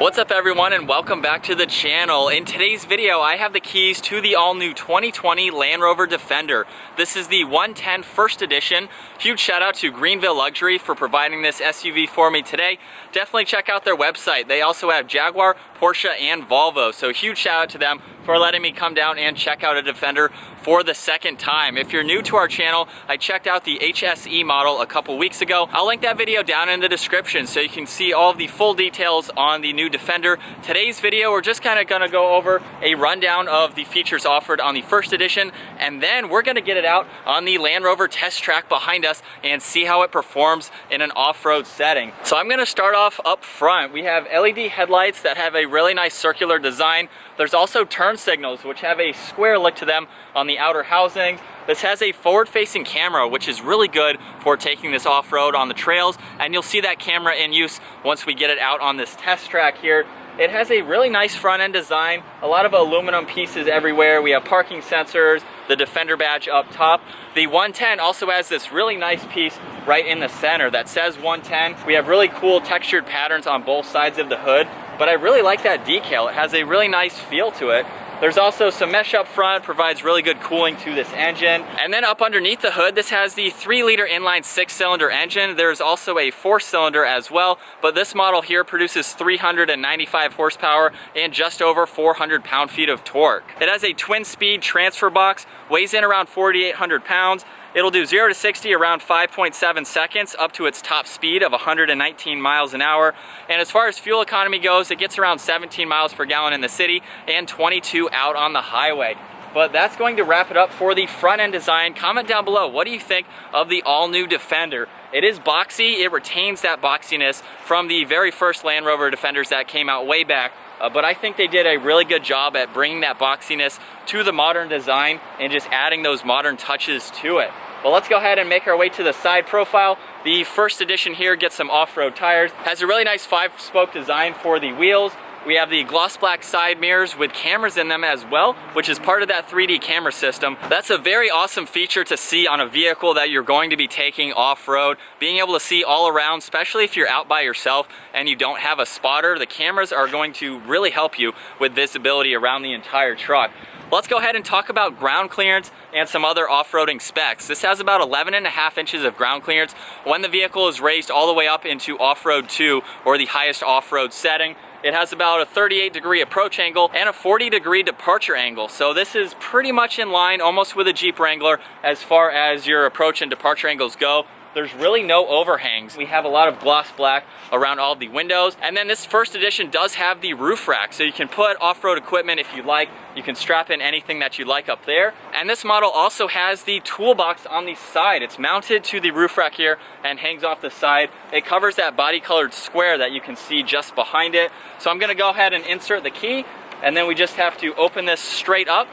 What's up everyone, and welcome back to the channel. In today's video I have the keys to the all-new 2020 Land Rover Defender. This is the 110 first edition. Huge shout out to Greenville Luxury for providing this SUV for me today. Definitely check out their website. They also have Jaguar, Porsche, and Volvo, so huge shout out to them for letting me come down and check out a Defender for the second time. If you're new to our channel, I checked out the HSE model a couple weeks ago. I'll link that video down in the description so you can see all of the full details on the new Defender. Today's video, we're just kind of going to go over a rundown of the features offered on the first edition, and then we're going to get it out on the Land Rover test track behind us and see how it performs in an off-road setting. So I'm going to start off up front. We have LED headlights that have a really nice circular design. There's also turn signals which have a square look to them on the outer housing. This has a forward-facing camera, which is really good for taking this off-road on the trails, and you'll see that camera in use once we get it out on this test track here. It has a really nice front-end design, a lot of aluminum pieces everywhere. We have parking sensors, the Defender badge up top. The 110 also has this really nice piece right in the center that says 110. We have really cool textured patterns on both sides of the hood, but I really like that decal. It has a really nice feel to it. There's also some mesh up front, provides really good cooling to this engine. And then up underneath the hood, this has the 3-liter inline 6-cylinder engine. There's also a 4-cylinder as well, but this model here produces 395 horsepower and just over 400 pound-feet of torque. It has a twin-speed transfer box, weighs in around 4,800 pounds. It'll do 0 to 60 around 5.7 seconds up to its top speed of 119 miles an hour. And as far as fuel economy goes, it gets around 17 miles per gallon in the city and 22 out on the highway. But that's going to wrap it up for the front end design. Comment down below, what do you think of the all new Defender? It is boxy, it retains that boxiness from the very first Land Rover Defenders that came out way back. But I think they did a really good job at bringing that boxiness to the modern design and just adding those modern touches to it. Well, let's go ahead and make our way to the side profile. The first edition here gets some off-road tires. Has a really nice 5-spoke design for the wheels. We have the gloss black side mirrors with cameras in them as well, which is part of that 3D camera system. That's a very awesome feature to see on a vehicle that you're going to be taking off-road. Being able to see all around, especially if you're out by yourself and you don't have a spotter, the cameras are going to really help you with visibility around the entire truck. Let's go ahead and talk about ground clearance and some other off-roading specs. This has about 11.5 inches of ground clearance when the vehicle is raised all the way up into Off-Road 2, or the highest off-road setting. It has about a 38-degree approach angle and a 40-degree departure angle. So this is pretty much in line, almost with a Jeep Wrangler, as far as your approach and departure angles go. There's really no overhangs. We have a lot of gloss black around all of the windows. And then this first edition does have the roof rack, so you can put off-road equipment if you like. You can strap in anything that you like up there. And this model also has the toolbox on the side. It's mounted to the roof rack here and hangs off the side. It covers that body-colored square that you can see just behind it. So I'm gonna go ahead and insert the key, and then we just have to open this straight up,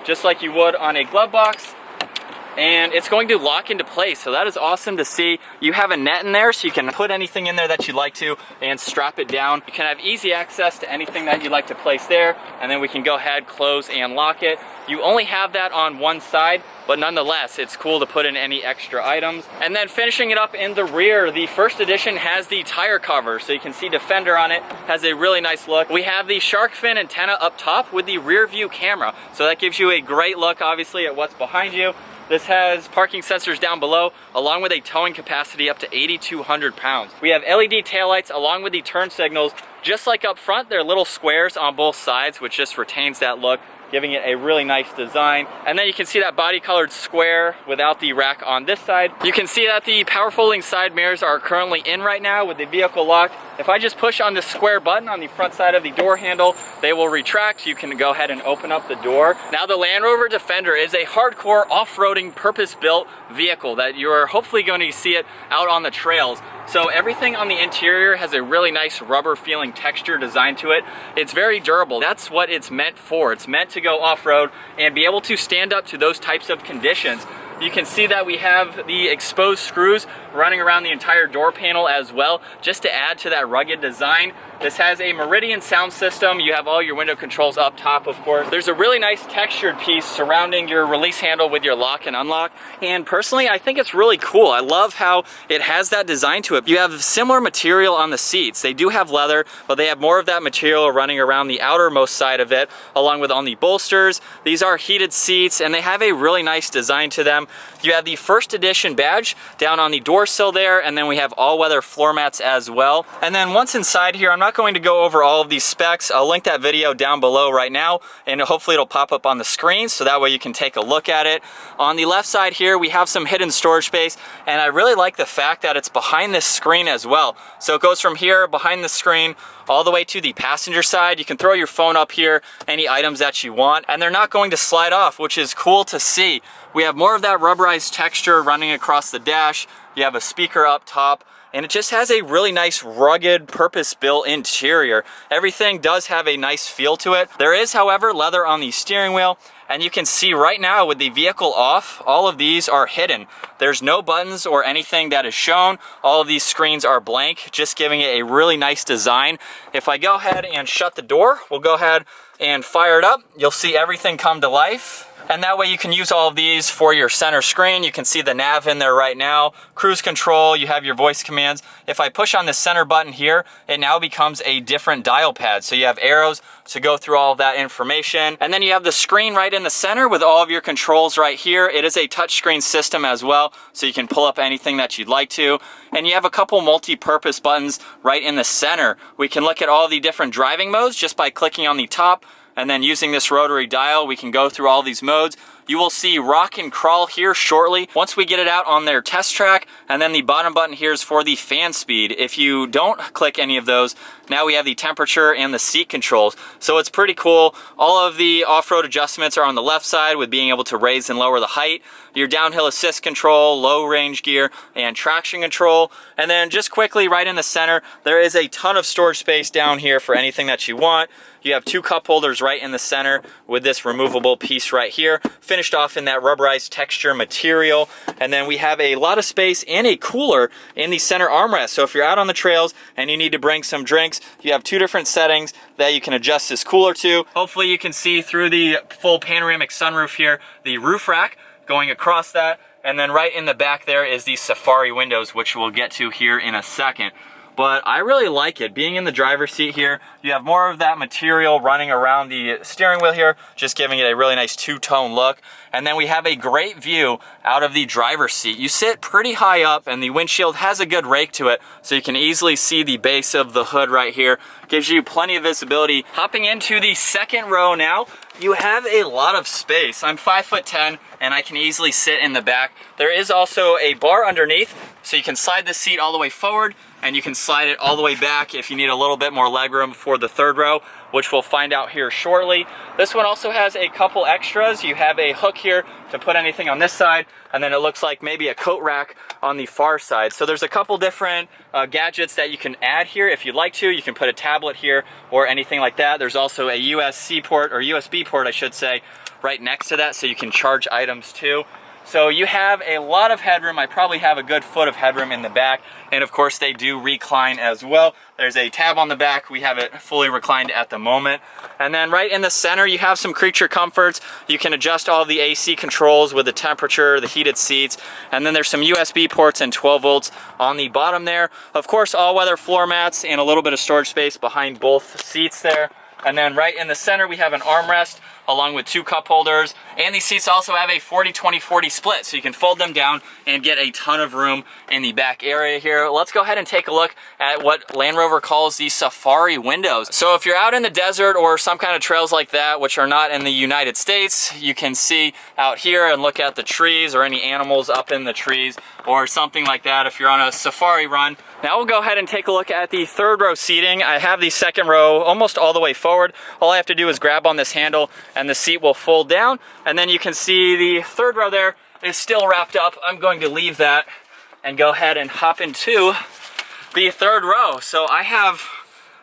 just like you would on a glove box. And it's going to lock into place, so that is awesome to see. You have a net in there, so you can put anything in there that you'd like to and strap it down. You can have easy access to anything that you'd like to place there, and then we can go ahead, close, and lock it. You only have that on one side, but nonetheless, it's cool to put in any extra items. And then finishing it up in the rear, the first edition has the tire cover, so you can see Defender on it. Has a really nice look. We have the shark fin antenna up top with the rear view camera, so that gives you a great look, obviously, at what's behind you. This has parking sensors down below, along with a towing capacity up to 8,200 pounds. We have LED taillights along with the turn signals. Just like up front, they're little squares on both sides, which just retains that look, giving it a really nice design. And then you can see that body-colored square without the rack on this side. You can see that the power folding side mirrors are currently in right now with the vehicle locked. If I just push on this square button on the front side of the door handle, they will retract. You can go ahead and open up the door. Now, the Land Rover Defender is a hardcore off-roading purpose-built vehicle that you're hopefully going to see it out on the trails. So everything on the interior has a really nice rubber feeling texture design to it. It's very durable. That's what it's meant for. It's meant to go off-road and be able to stand up to those types of conditions. You can see that we have the exposed screws running around the entire door panel as well, just to add to that rugged design. This has a Meridian sound system. You have all your window controls up top, of course. There's a really nice textured piece surrounding your release handle with your lock and unlock. And personally, I think it's really cool. I love how it has that design to it. You have similar material on the seats. They do have leather, but they have more of that material running around the outermost side of it, along with on the bolsters. These are heated seats, and they have a really nice design to them. You have the first edition badge down on the door sill there, and then we have all-weather floor mats as well. And then once inside here, I'm not going to go over all of these specs. I'll link that video down below right now, and hopefully it'll pop up on the screen, so that way you can take a look at it. On the left side here, we have some hidden storage space, and I really like the fact that it's behind this screen as well. So it goes from here, behind the screen, all the way to the passenger side. You can throw your phone up here, any items that you want, and they're not going to slide off, which is cool to see. We have more of that rubberized texture running across the dash. You have a speaker up top, and it just has a really nice, rugged, purpose-built interior. Everything does have a nice feel to it. There is, however, leather on the steering wheel, and you can see right now with the vehicle off, all of these are hidden. There's no buttons or anything that is shown. All of these screens are blank, just giving it a really nice design. If I go ahead and shut the door, we'll go ahead and fire it up. You'll see everything come to life. And that way you can use all of these for your center screen. You can see the nav in there right now. Cruise control, you have your voice commands. If I push on the center button here, it now becomes a different dial pad. So you have arrows to go through all of that information. And then you have the screen right in the center with all of your controls right here. It is a touchscreen system as well, so you can pull up anything that you'd like to. And you have a couple multi-purpose buttons right in the center. We can look at all the different driving modes just by clicking on the top. And then using this rotary dial, we can go through all these modes. You will see rock and crawl here shortly once we get it out on their test track. And then the bottom button here is for the fan speed. If you don't click any of those, now we have the temperature and the seat controls. So it's pretty cool. All of the off-road adjustments are on the left side with being able to raise and lower the height. Your downhill assist control, low range gear, and traction control. And then just quickly right in the center, there is a ton of storage space down here for anything that you want. You have two cup holders right in the center with this removable piece right here, finished off in that rubberized texture material. And then we have a lot of space and a cooler in the center armrest. So if you're out on the trails and you need to bring some drinks, you have two different settings that you can adjust this cooler to. Hopefully you can see through the full panoramic sunroof here, the roof rack going across that. And then right in the back there is the Safari windows, which we'll get to here in a second. But I really like it. Being in the driver's seat here, you have more of that material running around the steering wheel here, just giving it a really nice two-tone look. And then we have a great view out of the driver's seat. You sit pretty high up, and the windshield has a good rake to it, so you can easily see the base of the hood right here. Gives you plenty of visibility. Hopping into the second row now, you have a lot of space. I'm 5'10", and I can easily sit in the back. There is also a bar underneath, so you can slide the seat all the way forward, and you can slide it all the way back if you need a little bit more legroom for the third row, which we'll find out here shortly. This one also has a couple extras. You have a hook here to put anything on this side, and then it looks like maybe a coat rack on the far side. So there's a couple different gadgets that you can add here if you'd like to. You can put a tablet here or anything like that. There's also a USB port, or USB port I should say, right next to that, so you can charge items too. So you have a lot of headroom. I probably have a good foot of headroom in the back. And of course they do recline as well. There's a tab on the back. We have it fully reclined at the moment. And then right in the center, you have some creature comforts. You can adjust all the AC controls with the temperature, the heated seats. And then there's some USB ports and 12 volts on the bottom there. Of course, all-weather floor mats and a little bit of storage space behind both seats there. And then right in the center, we have an armrest along with two cup holders. And these seats also have a 40-20-40 split, so you can fold them down and get a ton of room in the back area here. Let's go ahead and take a look at what Land Rover calls the Safari windows. So if you're out in the desert or some kind of trails like that, which are not in the United States, you can see out here and look at the trees or any animals up in the trees or something like that if you're on a safari run. Now we'll go ahead and take a look at the third row seating. I have the second row almost all the way forward. All I have to do is grab on this handle and the seat will fold down. And then you can see the third row there is still wrapped up. I'm going to leave that and go ahead and hop into the third row. So I have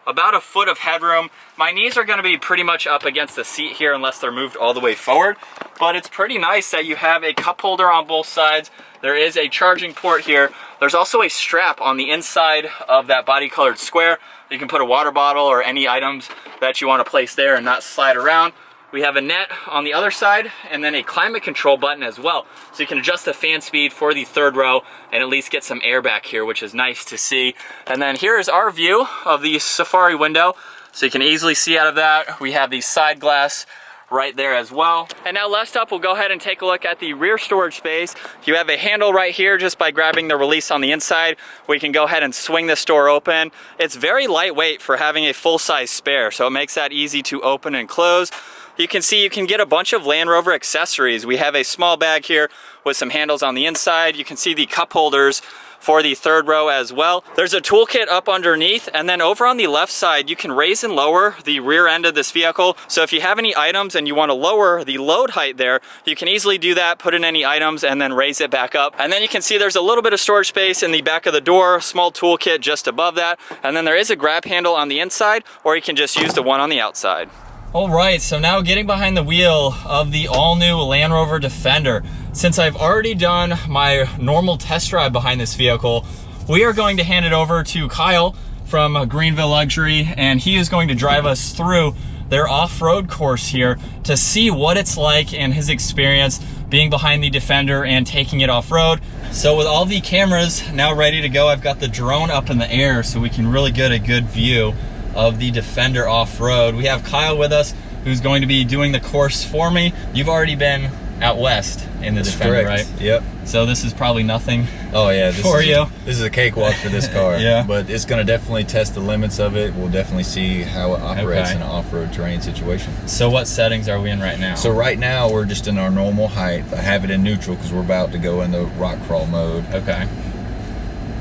about a foot of headroom. My knees are gonna be pretty much up against the seat here unless they're moved all the way forward, but it's pretty nice that you have a cup holder on both sides. There is a charging port here. There's also a strap on the inside of that body colored square. You can put a water bottle or any items that you want to place there and not slide around. We have a net on the other side and then a climate control button as well. So you can adjust the fan speed for the third row and at least get some air back here, which is nice to see. And then here is our view of the Safari window. So you can easily see out of that. We have the side glass right there as well. And now last up, we'll go ahead and take a look at the rear storage space. You have a handle right here just by grabbing the release on the inside. We can go ahead and swing this door open. It's very lightweight for having a full-size spare, so it makes that easy to open and close. You can see you can get a bunch of Land Rover accessories. We have a small bag here with some handles on the inside. You can see the cup holders for the third row as well. There's a toolkit up underneath, and then over on the left side, you can raise and lower the rear end of this vehicle. So if you have any items and you want to lower the load height there, you can easily do that, put in any items, and then raise it back up. And then you can see there's a little bit of storage space in the back of the door, small toolkit just above that. And then there is a grab handle on the inside, or you can just use the one on the outside. All right, so now getting behind the wheel of the all-new Land Rover Defender. Since I've already done my normal test drive behind this vehicle, we are going to hand it over to Kyle from Greenville Luxury, and he is going to drive us through their off-road course here to see what it's like and his experience being behind the Defender and taking it off-road. So with all the cameras now ready to go, I've got the drone up in the air so we can really get a good view of the Defender off-road. We have Kyle with us who's going to be doing the course for me. You've already been out west in the Defender, correct. right? Yep. So this is probably nothing for you. This is a cakewalk for this car. Yeah. But it's going to definitely test the limits of it. We'll definitely see how it operates in an off-road terrain situation. So what settings are we in right now? So right now we're just in our normal height. I have it in neutral because we're about to go into rock crawl mode. Okay.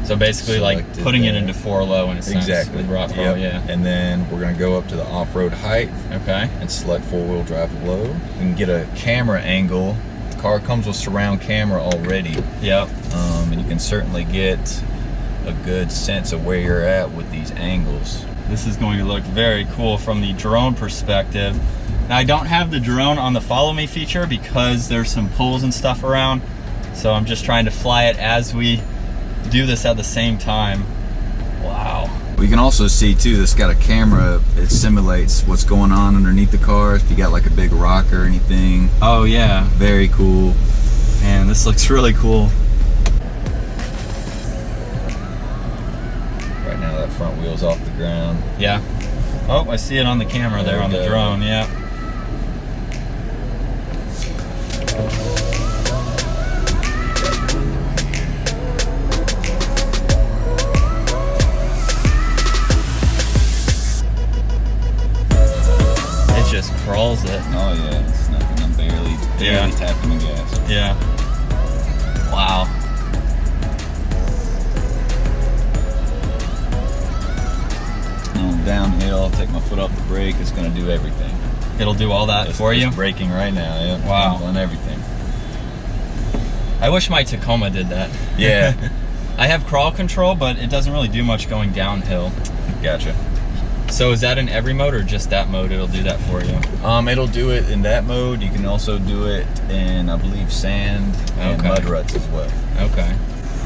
So basically like putting it into 4 low in a sense. Exactly. With rock crawl, yeah. And then we're gonna go up to the off-road height. Okay. And select 4-wheel drive low. You can get a camera angle. The car comes with surround camera already. Yep. And you can certainly get a good sense of where you're at with these angles. This is going to look very cool from the drone perspective. Now I don't have the drone on the follow me feature because there's some poles and stuff around. So I'm just trying to fly it as we do this at the same time. Wow. We can also see too, this got a camera. It simulates what's going on underneath the car. If you got like a big rock or anything. Oh yeah. Very cool. Man, this looks really cool. Right now that front wheel's off the ground. Yeah. Oh, I see it on the camera there on the drone, yeah. Just crawls it. Oh yeah, it's nothing. I'm barely tapping the gas. Yeah. Wow. Downhill, I'll take my foot off the brake. It's going to do everything. It'll do all that for you? It's braking right now. Yeah. Wow. On everything. I wish my Tacoma did that. Yeah. I have crawl control, but it doesn't really do much going downhill. Gotcha. So is that in every mode or just that mode? It'll do that for you? It'll do it in that mode. You can also do it in, I believe, sand and mud ruts as well. Okay.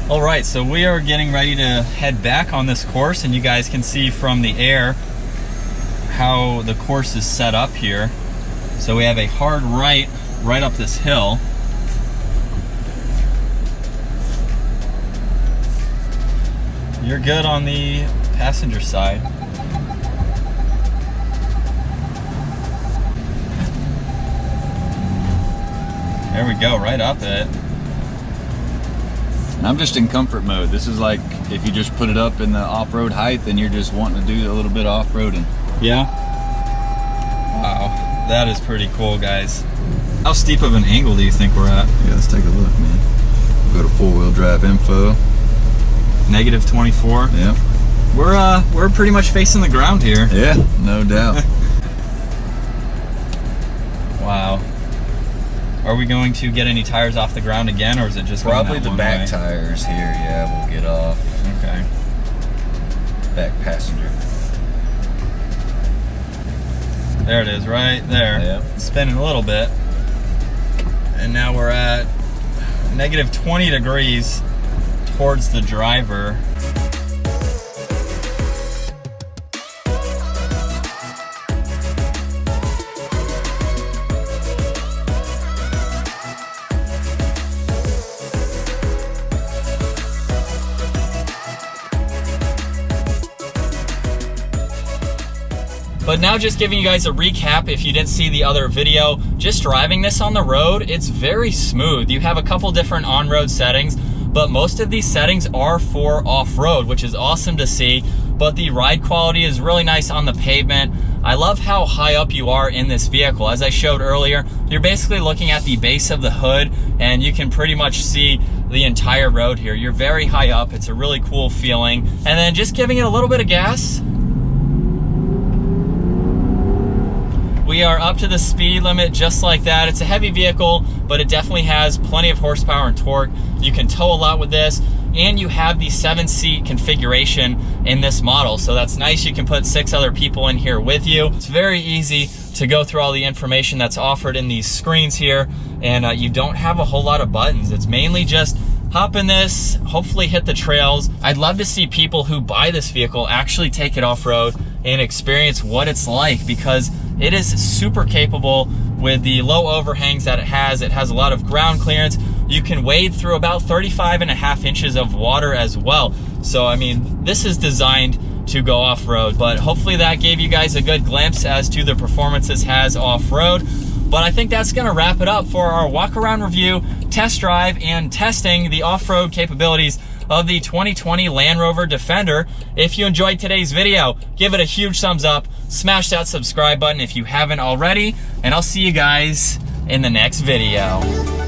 All right, so we are getting ready to head back on this course, and you guys can see from the air how the course is set up here. So we have a hard right up this hill. You're good on the passenger side. There we go, right up it. And I'm just in comfort mode. This is like if you just put it up in the off-road height, then you're just wanting to do a little bit of off-roading. Yeah. Wow, that is pretty cool, guys. How steep of an angle do you think we're at? Yeah, let's take a look, man. We'll go to 4-wheel drive info. Negative 24. Yep. We're pretty much facing the ground here. Yeah, no doubt. Wow. Are we going to get any tires off the ground again, or is it just probably the back way? tires here? Yeah, we'll get off. Okay. Back passenger. There it is, right there. Yep. Spinning a little bit. And now we're at negative 20 degrees towards the driver. But now just giving you guys a recap if you didn't see the other video, just driving this on the road, it's very smooth. You have a couple different on-road settings, but most of these settings are for off-road, which is awesome to see. But the ride quality is really nice on the pavement. I love how high up you are in this vehicle. As I showed earlier, you're basically looking at the base of the hood and you can pretty much see the entire road here. You're very high up. It's a really cool feeling. And then just giving it a little bit of gas. We are up to the speed limit just like that. It's a heavy vehicle, but it definitely has plenty of horsepower and torque. You can tow a lot with this, and you have the 7-seat configuration in this model. So that's nice. You can put 6 other people in here with you. It's very easy to go through all the information that's offered in these screens here, and you don't have a whole lot of buttons. It's mainly just hop in this, hopefully hit the trails. I'd love to see people who buy this vehicle actually take it off-road and experience what it's like, because it is super capable with the low overhangs that it has. It has a lot of ground clearance. You can wade through about 35.5 inches of water as well. So, I mean, this is designed to go off-road, but hopefully that gave you guys a good glimpse as to the performance this has off-road. But I think that's gonna wrap it up for our walk-around review, test drive, and testing the off-road capabilities of the 2020 Land Rover Defender. If you enjoyed today's video, give it a huge thumbs up, smash that subscribe button if you haven't already, and I'll see you guys in the next video.